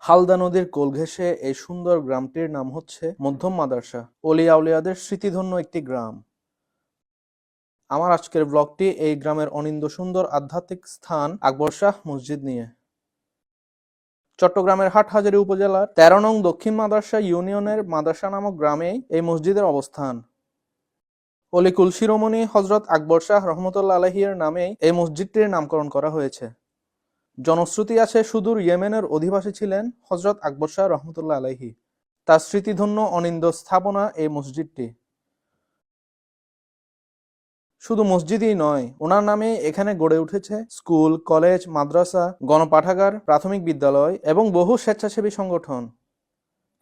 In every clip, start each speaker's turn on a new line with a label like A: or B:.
A: হালদা নদীর কোল ঘেঁষে এই সুন্দর গ্রামটির নাম হচ্ছে মধ্যম মাদ্রাসা। অলিয়া উলিয়াদের স্মৃতিধন্য একটি গ্রাম। আমার আজকের ব্লগটি এই গ্রামের অনিন্দ্য সুন্দর আধ্যাত্মিক স্থান আকবর শাহ মসজিদ নিয়ে। চট্টগ্রামের হাটহাজারী উপজেলার ১৩ নং দক্ষিণ মাদ্রাসা ইউনিয়নের মাদ্রাসা নামক গ্রামেই এই মসজিদের অবস্থান। অলিকুল শিরোমণি হযরত আকবর শাহ রহমতুল্লাহ আলাইহির নামেই এই মসজিদটির নামকরণ করা হয়েছে। জনশ্রুতি আছে সুদূর ইয়েমেনের অধিবাসী ছিলেন হযরত আকবর শাহ রহমতুল্লাহ আলাইহি। তার স্মৃতিধন্য অনিন্দ্য স্থাপনা এই মসজিদটি। শুধু মসজিদই নয়, ওনার নামে এখানে গড়ে উঠেছে স্কুল, কলেজ, মাদ্রাসা, গণপাঠাগার, প্রাথমিক বিদ্যালয় এবং বহু স্বেচ্ছাসেবী সংগঠন।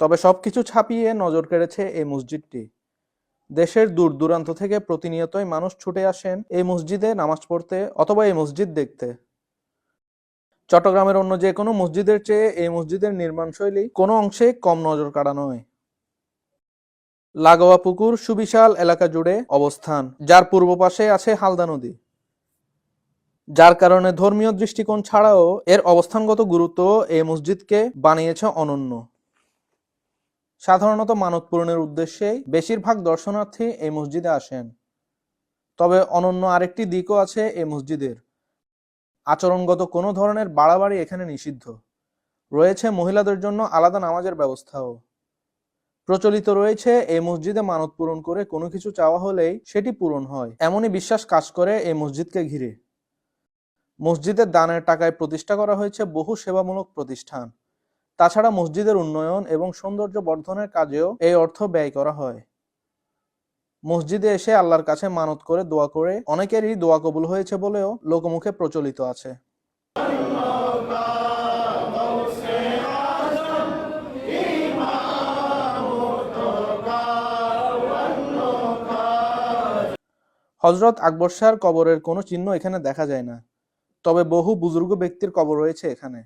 A: তবে সবকিছু ছাপিয়ে নজর কেড়েছে এই মসজিদটি। দেশের দূর দূরান্ত থেকে প্রতিনিয়তই মানুষ ছুটে আসেন এই মসজিদে নামাজ পড়তে অথবা এই মসজিদ দেখতে। চট্টগ্রামের অন্য যে কোনো মসজিদের চেয়ে এই মসজিদের নির্মাণশৈলী কোনো অংশে কম নজর কাড়া নয়। লাগোয়া পুকুর সুবিশাল এলাকা জুড়ে অবস্থান, যার পূর্ব পাশে আছে হালদা নদী, যার কারণে ধর্মীয় দৃষ্টিকোণ ছাড়াও এর অবস্থানগত গুরুত্ব এই মসজিদকে বানিয়েছে অনন্য। সাধারণত মানত পূরণের উদ্দেশ্যেই বেশিরভাগ দর্শনার্থী এই মসজিদে আসেন। তবে অনন্য আরেকটি দিকও আছে এই মসজিদের। আচরণগত কোনো ধরনের বাড়াবাড়ি এখানে নিষিদ্ধ। রয়েছে মহিলাদের জন্য আলাদা নামাজের ব্যবস্থাও। প্রচলিত রয়েছে এই মসজিদে মানত পূরণ করে কোনো কিছু চাওয়া হলেই সেটি পূরণ হয়, এমনই বিশ্বাস কাজ করে এই মসজিদকে ঘিরে। মসজিদের দানের টাকায় প্রতিষ্ঠা করা হয়েছে বহু সেবামূলক প্রতিষ্ঠান। তাছাড়া মসজিদের উন্নয়ন এবং সৌন্দর্য বর্ধনের কাজেও এই অর্থ ব্যয় করা হয়। মসজিদে এসে আল্লাহর কাছে মানত করে দোয়া করে অনেকেরই দোয়া কবুল হয়েছে বলেও লোকমুখে প্রচলিত আছে। হযরত আকবর শাহর কবরের কোনো চিহ্ন এখানে দেখা যায় না, তবে বহু বুজুর্গ ব্যক্তির কবর রয়েছে এখানে।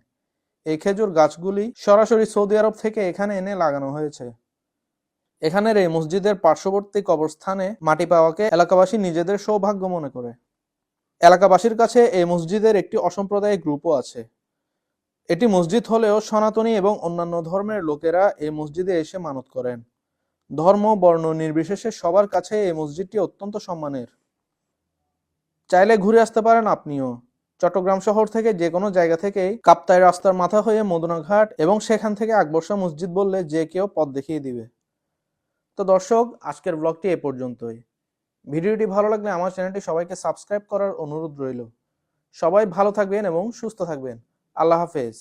A: এই খেজুর গাছগুলি সরাসরি সৌদি আরব থেকে এখানে এনে লাগানো হয়েছে। এখানের এই মসজিদের পার্শ্ববর্তী কবরস্থানে মাটি পাওয়াকে এলাকাবাসী নিজেদের সৌভাগ্য মনে করে। এলাকাবাসীর কাছে এই মসজিদের একটি অসাম্প্রদায়িক গ্রুপও আছে। এটি মসজিদ হলেও সনাতনী এবং অন্যান্য ধর্মের লোকেরা এই মসজিদে এসে মানত করেন। ধর্ম বর্ণ নির্বিশেষে সবার কাছে এই মসজিদটি অত্যন্ত সম্মানের। চাইলে ঘুরে আসতে পারেন আপনিও। চট্টগ্রাম শহর থেকে যে কোনো জায়গা থেকেই কাপ্তাই রাস্তার মাথা হয়ে মদুনাঘাট এবং সেখান থেকে আকবর শাহ মসজিদ বললে যে কেউ পথ দেখিয়ে দিবে। তো দর্শক, আজকের ব্লগটি এ পর্যন্তই। ভিডিওটি ভালো লাগলে আমার চ্যানেলটি সবাইকে সাবস্ক্রাইব করার অনুরোধ রইল। সবাই ভালো থাকবেন এবং সুস্থ থাকবেন। আল্লাহ হাফেজ।